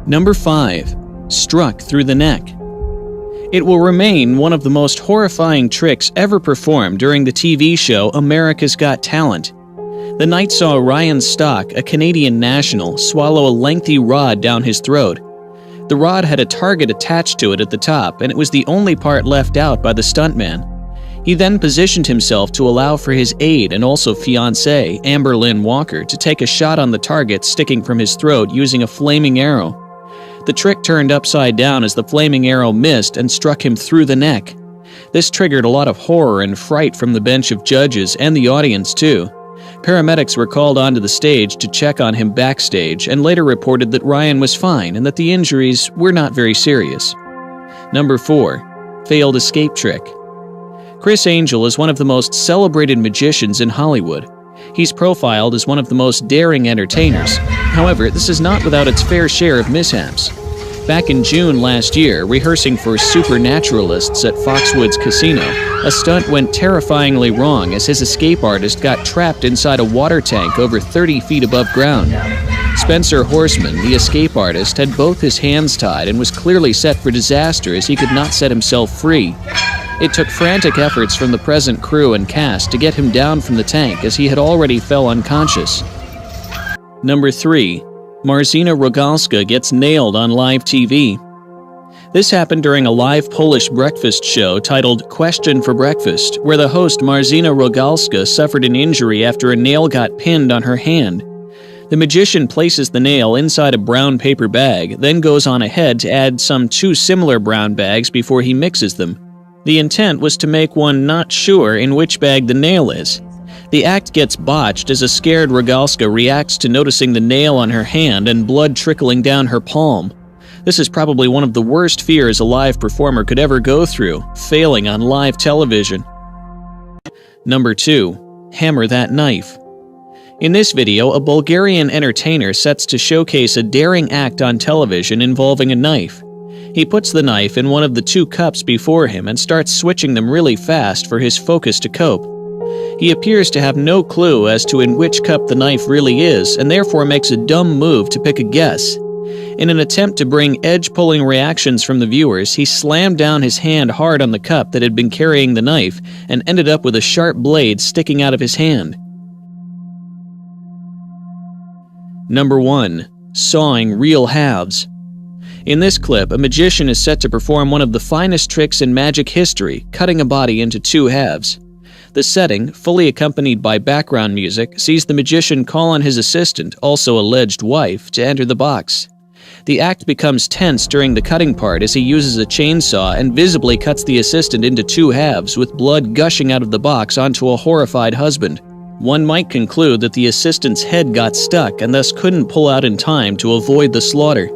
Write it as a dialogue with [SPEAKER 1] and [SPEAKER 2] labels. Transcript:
[SPEAKER 1] Number 5. Struck through the neck. It will remain one of the most horrifying tricks ever performed during the TV show America's Got Talent. The night saw Ryan Stock, a Canadian national, swallow a lengthy rod down his throat. The rod had a target attached to it at the top, and it was the only part left out by the stuntman. He then positioned himself to allow for his aide and also fiancée, Amber Lynn Walker, to take a shot on the target sticking from his throat using a flaming arrow. The trick turned upside down as the flaming arrow missed and struck him through the neck. This triggered a lot of horror and fright from the bench of judges and the audience too. Paramedics were called onto the stage to check on him backstage and later reported that Ryan was fine and that the injuries were not very serious. Number 4. Failed escape trick. Criss Angel is one of the most celebrated magicians in Hollywood. He's profiled as one of the most daring entertainers. However, this is not without its fair share of mishaps. Back in June last year, rehearsing for Supernaturalists at Foxwoods Casino, a stunt went terrifyingly wrong as his escape artist got trapped inside a water tank over 30 feet above ground. Spencer Horseman, the escape artist, had both his hands tied and was clearly set for disaster as he could not set himself free. It took frantic efforts from the present crew and cast to get him down from the tank as he had already fell unconscious. Number 3. Marzyna Rogalska gets nailed on live TV. This happened during a live Polish breakfast show titled Question for Breakfast, where the host Marzyna Rogalska suffered an injury after a nail got pinned on her hand. The magician places the nail inside a brown paper bag, then goes on ahead to add some 2 similar brown bags before he mixes them. The intent was to make one not sure in which bag the nail is. The act gets botched as a scared Rogalska reacts to noticing the nail on her hand and blood trickling down her palm. This is probably one of the worst fears a live performer could ever go through, failing on live television. Number 2. Hammer that knife. In this video, a Bulgarian entertainer sets to showcase a daring act on television involving a knife. He puts the knife in one of the 2 cups before him and starts switching them really fast for his focus to cope. He appears to have no clue as to in which cup the knife really is, and therefore makes a dumb move to pick a guess. In an attempt to bring edge-pulling reactions from the viewers, he slammed down his hand hard on the cup that had been carrying the knife, and ended up with a sharp blade sticking out of his hand. Number 1. Sawing real halves. In this clip, a magician is set to perform one of the finest tricks in magic history, cutting a body into 2 halves. The setting, fully accompanied by background music, sees the magician call on his assistant, also alleged wife, to enter the box. The act becomes tense during the cutting part as he uses a chainsaw and visibly cuts the assistant into 2 halves with blood gushing out of the box onto a horrified husband. One might conclude that the assistant's head got stuck and thus couldn't pull out in time to avoid the slaughter.